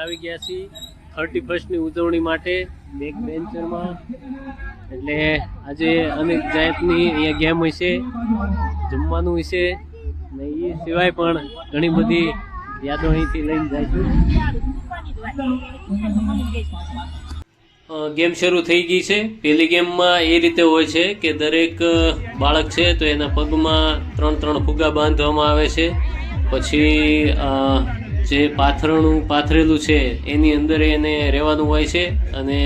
આવી ગયા છીએ 31st ની ઉજવણી માટે બેક બેન્ચરમાં. એટલે આજે અનેક જાતની અહીંયા ગેમ હોય છે, જમવાનું હોય છે ને એ સિવાય પણ ઘણી બધી યાદો અહીંથી લઈને જઈશું. ગેમ શરૂ થઈ ગઈ છે. પહેલી ગેમમાં એ રીતે હોય છે કે દરેક બાળક છે તો એના પગમાં 3 ફુગ્ગા બાંધવામાં આવે છે. પછી જે પાથરેલું છે એની અંદર એને રહેવાનું હોય છે અને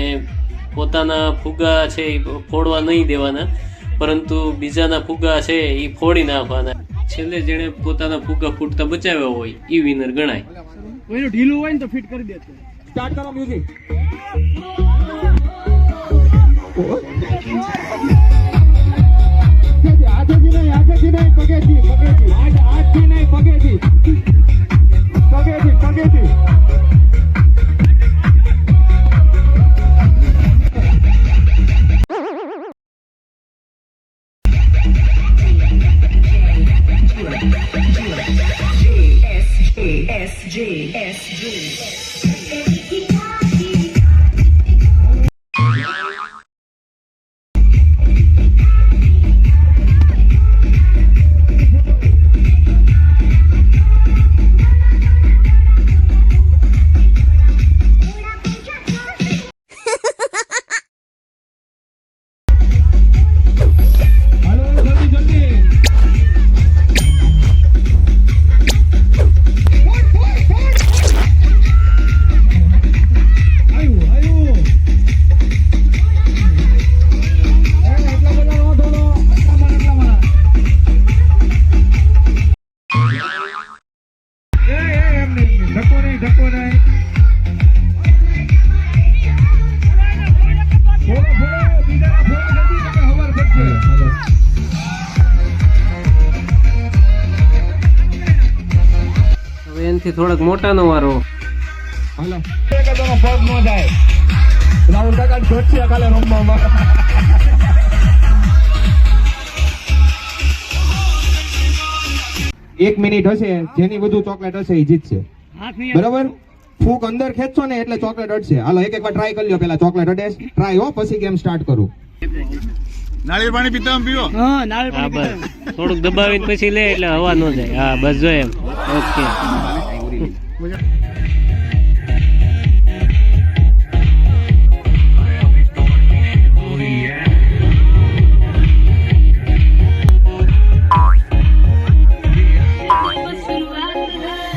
પોતાના ફુગ્ગા છે એ ફોડવા નહીં દેવાના, પરંતુ બીજાના ફુગ્ગા છે એ ફોડી નાખવાના. છેલ્લે જેણે પોતાના ફુગ્ગા ફૂટતા બચાવ્યા હોય એ વિનર ગણાય. કોઈનું ઢીલું હોય ને તો ફિટ કરી દેશે. સ્ટાર્ટ કરો મ્યુઝિક. આઠથી નહીં પગેથી, આઠથી નહીં પગેથી. થોડાક મોટાનો વારો. હાલો એકદમ પગ ન જાય. રાહુલ કાકા જોડશે કાલે રમવામાં. 1 મિનિટ હશે, જેની વધુ ચોકલેટ હશે એ જીતશે. બરાબર? ફૂક અંદર ખેંચશો ને એટલે ચોકલેટ અડશે. હાલો એક વાર ટ્રાય કરી લ્યો. પેલા ચોકલેટ અડે ટ્રાય હો, પછી ગેમ સ્ટાર્ટ કરું. નાળિયેર પાણી પીતા પીવો. હા, નાળિયેર પાણી પીતા. થોડુંક દબાવીને પછી લે એટલે હવા ન જાય. હા બસ જો એમ. ઓકે.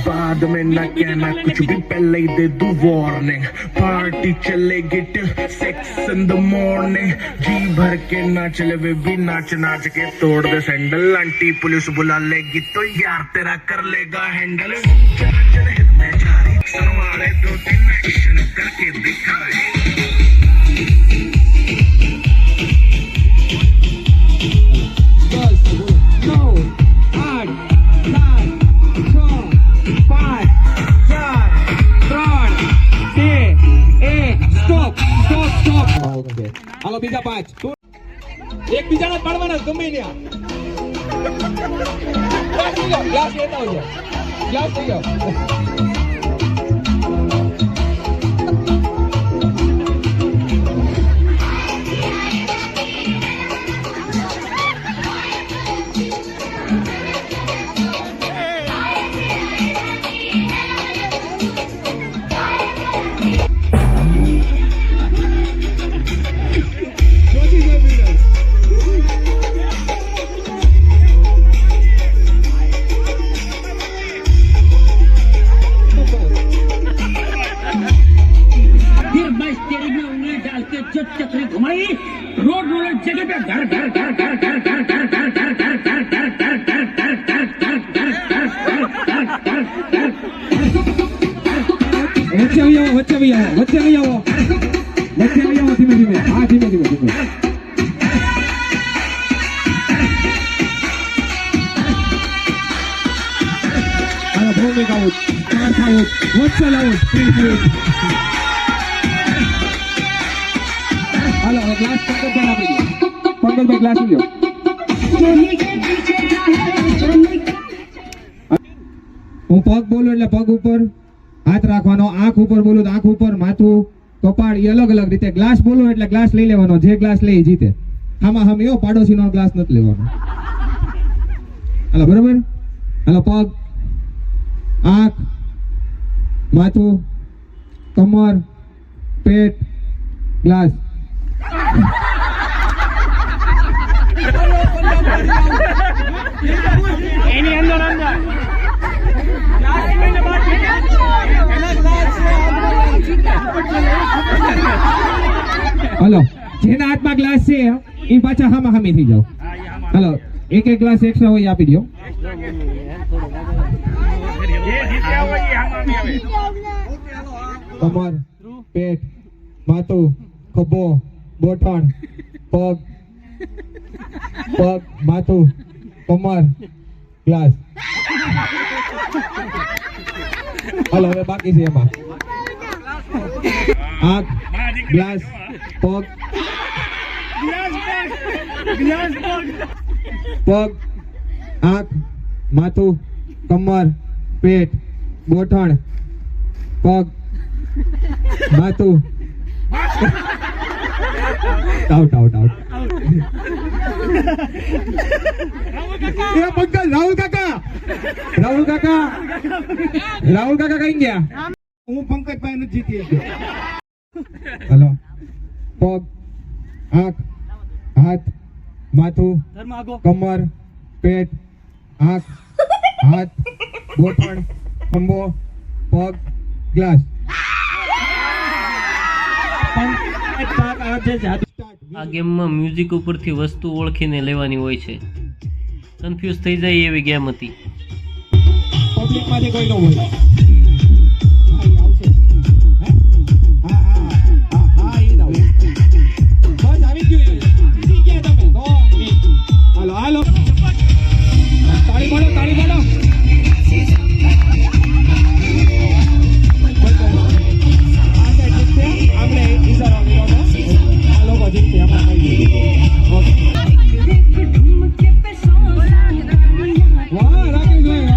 बाद में ना कहना कुछ भी, पहले ही दे दूं वार्निंग. पार्टी चलेगी till 6 in the morning. जी भर के ना चले वे भी नाच नाच के तोड़ दे सैंडल. आंटी पुलिस बुला लेगी तो यार तेरा कर लेगा हैंडल. चल चल हित में जारी संवारे 2-3 एक्शन करके दिखाए. હાલો બીજા 5. એક બીજાને પાડવાના ગમે ને. ગ્લાસ લેતા આવજો. ગ્લાસ લઈ જાઓ. चक्री घुमाई, रोड रोड जगह पे घर घर घर घर घर घर घर घर घर घर घर घर घर घर घर घर घर घर वच्चे भी आओ, वच्चे भी आओ, वच्चे भी आओ, वच्चे भी आओ. धीमे धीमे. हाँ धीमे धीमे धीमे. हालो Bhumik out, Parth out, Vatsal out. Please હાલો ગ્લાસ પંકજભાઈ આપી દો. પંકજભાઈ ગ્લાસ લ્યો. હું પગ બોલું એટલે પગ ઉપર. હાથ રાખવાનો, આંખ ઉપર બોલું તો આંખ ઉપર, માથું, કપાળ એ અલગ અલગ રીતે. ગ્લાસ બોલું એટલે ગ્લાસ લઈ લેવાનો, જે ગ્લાસ લે એ જીતે. આમાં હમ એવો પાડોશીનો ગ્લાસ નથી લેવાનો. હાલો બરોબર. હાલો પગ, આંખ, માથું, કમર, પેટ, ગ્લાસ. એની અંદર હલો, જેના હાથમાં ગ્લાસ છે એ પાછા હામા હામી થઈ જાઓ. હલો, એક એક ગ્લાસ એક્સ્ટ્રા હોય એ આપી દો. કમર, પેટ, માથું, ખભો, બોટણ, પગ, માથું, કમર, ગ્લાસ. હલો, હવે બાકી છે એમાં આંખ, ગ્લાસ, પગ, આંખ, માથું, કમર, પેટ, ગોઠણ, પગ, માથું. આઉટ. રાહુલ કાકા કઈ ગયા? હું પંકજભાઈ નથી જીતી. હલો, પગ, આંખ, હાથ, માથું, કમર, પેટ, આંખ, હાથ, ગોઠણ, ખંભો, પગ, ગ્લાસ. આ ગેમમાં મ્યુઝિક ઉપરથી વસ્તુ ઓળખીને લેવાની હોય છે. કન્ફ્યુઝ થઈ જાય એવી ગેમ હતી. પબ્લિકમાંથી કોઈ ન હોય. હાલો, તાળી પાડો. આપણે ઈશારો કર્યો હતો. આ લોકો જીતશે, આપણે કહી દીધું. વાહ રાકેશભાઈ,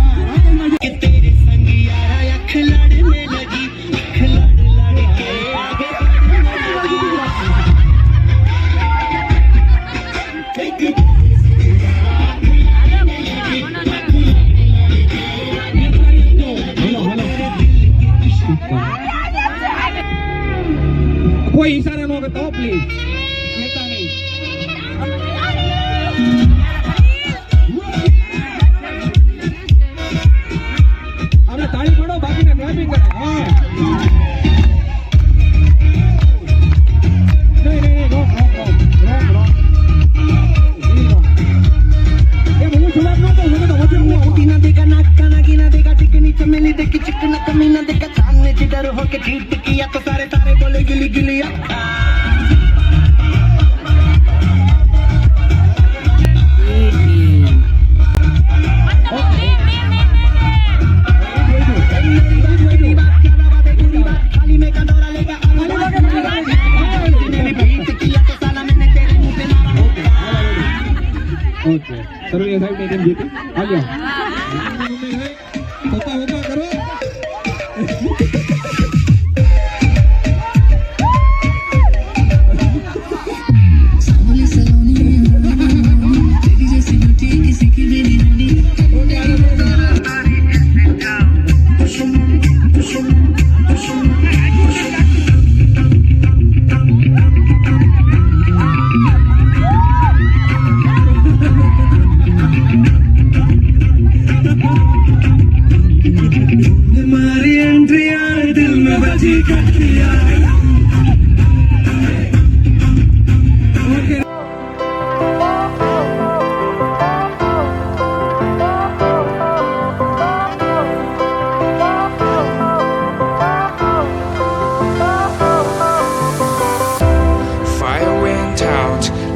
કોઈ ઈશારા ન કરતો પ્લીઝ. આપણે તાળી પાડો, બાકીને ક્લેપિંગ કરે. હા, નહીં, રોક. એ હું જવાબ ન દઉં, મને તો વચ્ચે હું ना देखा नाक का नागी ना देखा टिक नीचे मिली देखी चिकन कमी ना देखा सामने जिधर होके चीट किया तो सारे तारे बोले गिली गिली खाली में का दौरा लेगा किया तो साला मैंने तेरे मुंह पे मारा ઓકે. સર્વે સાહેબ ને જીતી. આવ્યો. હોપા કરો.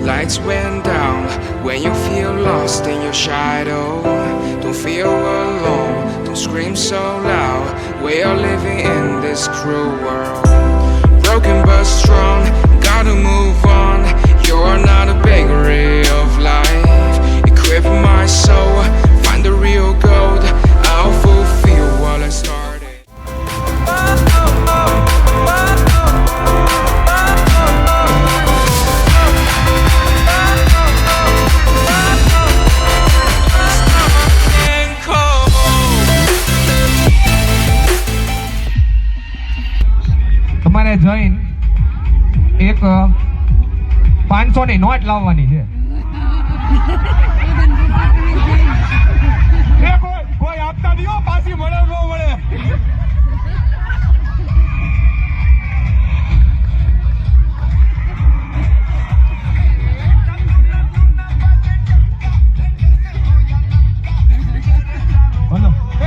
Lights went down when you feel lost in your shadow. Don't feel alone, don't scream so loud. We are living in this cruel world. Broken but strong, gotta move on. You're not a bakery of life. Equip my soul, find the real gold. I'll fulfill what I started. 500 ની not લાવવાની છે. કોઈ આપતા દિયો, પાછી મળે ન મળે.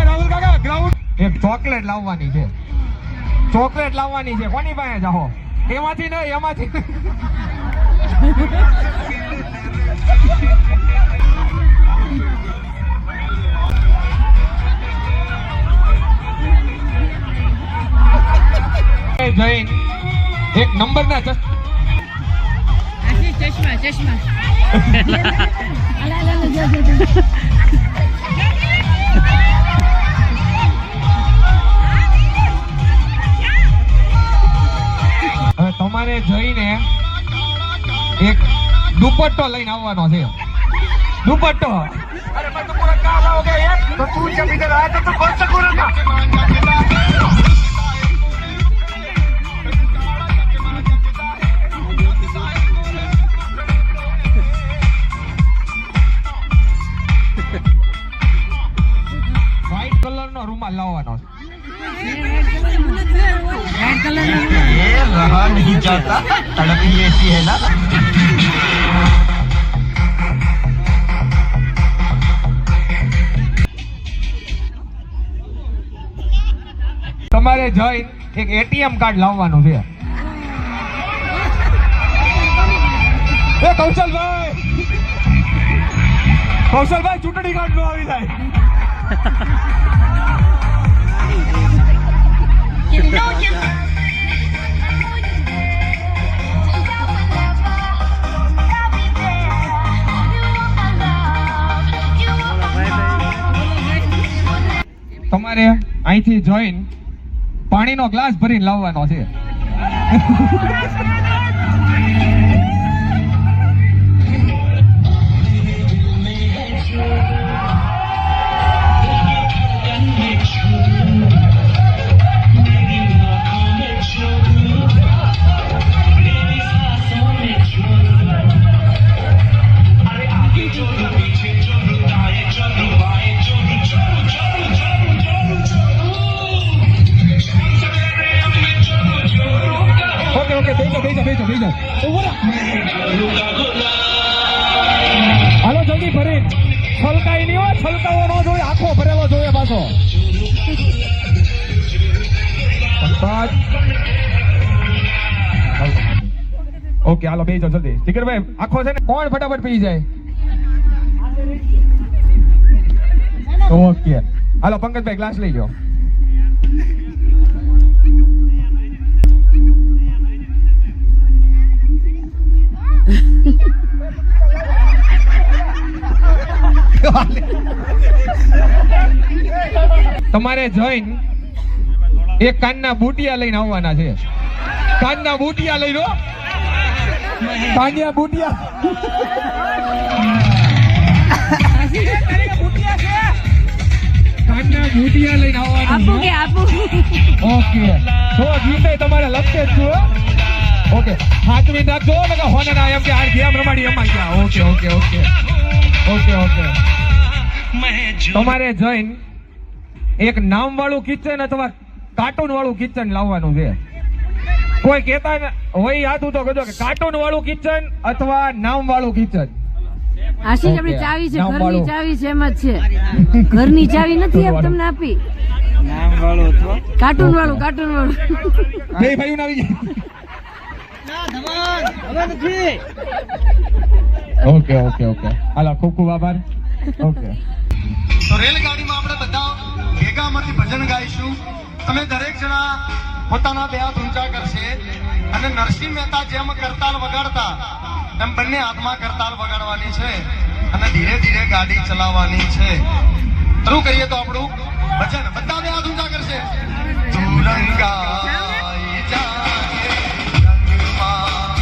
રાહુલ કાકા ગ્રાઉન્ડ એક ચોકલેટ લાવવાની છે. ચોકલેટ લાવવાની છે. કોની પાસે જાઓ? એમાંથી નહીં, એમાંથી. જૈન એક નંબર ના ચશ્મા હવે તમારે જઈને એક દુપટ્ટો લઈને આવવાનો છે. દુપટ્ટો. અરે मैं तो पूरा काम हो गया यार. तो तू जब इधर आया तो कौन सा कोरा था? व्हाइट कलर નો રૂમાલ લાવવાનો છે. રેડ કલર ये रहा नहीं जाता, तड़प ही ऐसी है ना. તમારે જઈ એક એટીએમ કાર્ડ લાવવાનું છે. એ કૌશલભાઈ ચૂંટણી કાર્ડ નો આવી જાય. તમારે અહીંથી જોઈને પાણીનો ગ્લાસ ભરીને લાવવાનો છે. હાલો જલ્દી ભરી છલકાઈ નહીં હોય. છલકાવો ન જોઈએ, આખો ભરેલો જોઈએ પાછો. ઓકે હાલો બેસી જાઓ જલ્દી. ટીકરભાઈ આખો છે ને કોણ ફટાફટ પી જાય? ઓકે હાલો પંકજભાઈ ગ્લાસ લઈ જાઓ. તમારે જઈને એક કાનના બુટિયા લઈને આવવાના છે. કાનના બુટિયા લઈ લો. કાનના બુટિયા. કાનના બુટિયા લઈને આવવાના. ઓકે તો ગીતે તમારે લખતે જ છો. ઓકે હાથવી નાખજો ને હોને ના એમ કે આ ગેમ રમાડી એમાં ગયા. Okay okay okay okay okay તમારે જઈને એક નામ વાળું કિચન અથવા કાર્ટૂન વાળું કિચન લાવવાનું છે. કોઈ કહેતા હોય યાદ તો કહેજો કે કાર્ટૂન વાળું કિચન અથવા નામ વાળું કિચન. આશીષ આપણી ચાવી છે, ઘરની ચાવી છે, એમ જ છે. ઘરની ચાવી નથી એમ તમને આપી. નામ વાળું અથવા કાર્ટૂન વાળું. બે ભાઈઓ ના આવી ગયા. ઓકે ઓકે ઓકે હાલો ખૂબ ખૂબ આભાર. ઓકે તો રેલગાડીમાં આપણે બધા ભેગા મળીને ભજન ગાઈશું. તમે દરેક જણા પોતાના બે હાથ ઊંચા કરશે અને નરસિંહ મહેતા જેમ કરતાલ વગાડતા એમ બંને હાથમાં કરતાલ વગાડવાની છે અને ધીરે ધીરે ગાડી ચલાવવાની છે. શરૂ કરીએ તો આપણું ભજન. બધા બે હાથ ઊંચા કરશે. તું રંગાઈ જાને રંગમાં,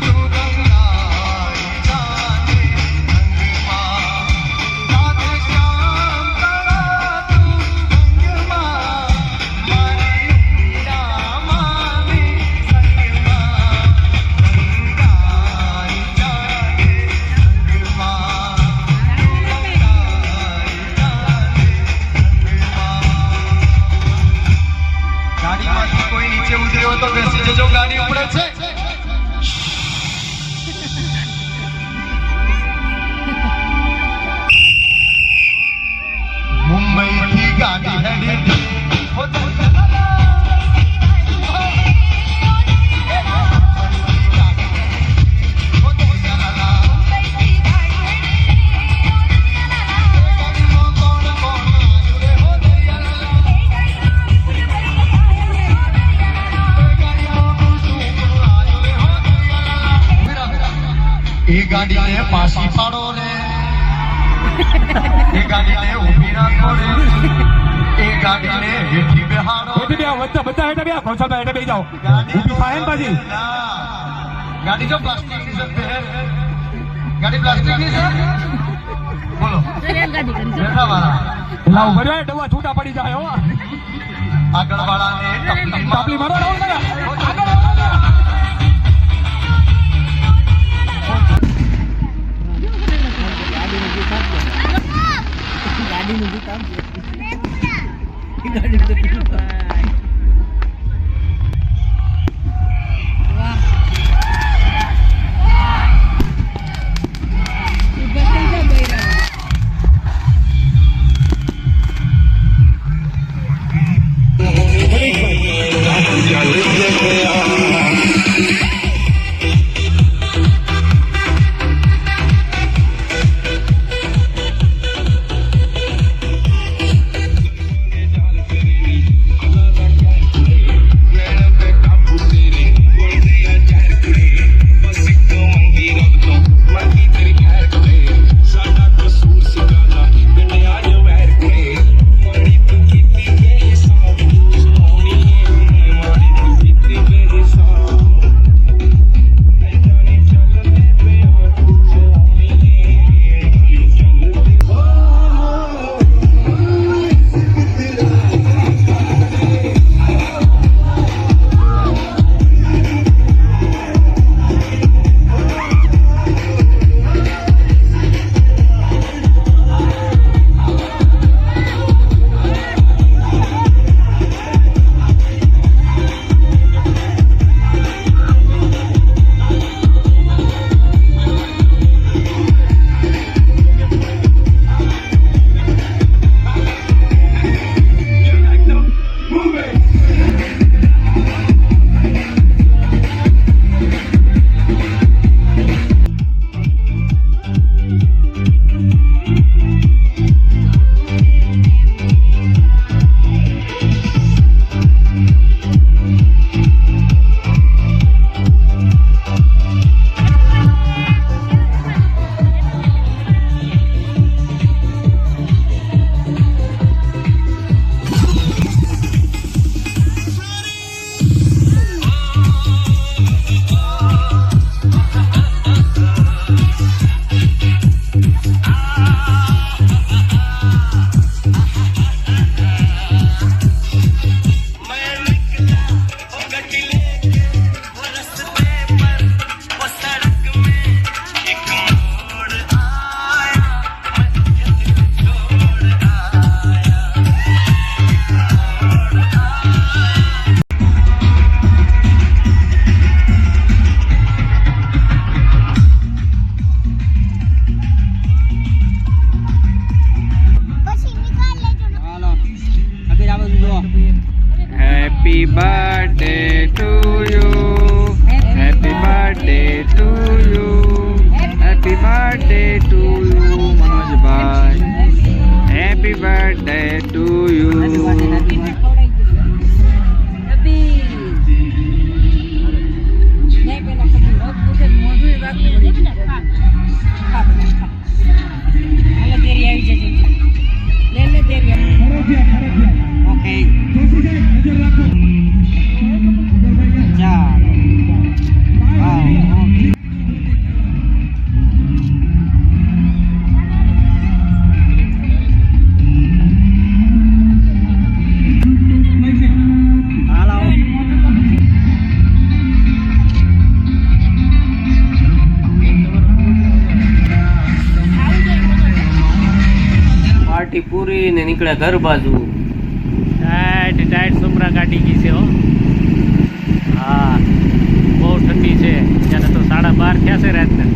તું રંગાઈ જાને રંગમાં, રાધે શ્યામ તારા તું રંગમાં, મારી મીરા માની સંગમાં, રંગાઈ હોય તો બેસી જજો, ગાડી ઉપડે છે. મુંબઈ થી ગાડી હેડી એ ગાડીને પાછી પાડો ને, એ ગાડીને ઊભી રાખો ને, એ ગાડીને હેઠી બેહાડો. બધા હેઠે બે ઘોસા હેઠે બેસી જાઓ. ઊભી થાય ને પાછી. ગાડી જો પ્લાસ્ટિકની છે, ગાડી પ્લાસ્ટિકની છે. બોલો બેઠા વાળા લાવ ભર્યો ડવા છૂટા પડી જાય હો. આગળ વાળાને ટપલી મારો રાઉન્ડ કરો. આગળ Happy birthday to you. Happy birthday to you. Happy birthday to you, Manoj bhai. Happy birthday to you. Party પૂરી ને નીકળ્યા ઘર બાજુ. ટાઈટ સુમરા કાઢી ગઈ છે હો. હા બહુ ઠંડી છે ત્યારે તો 12:30 થયા છે રાતના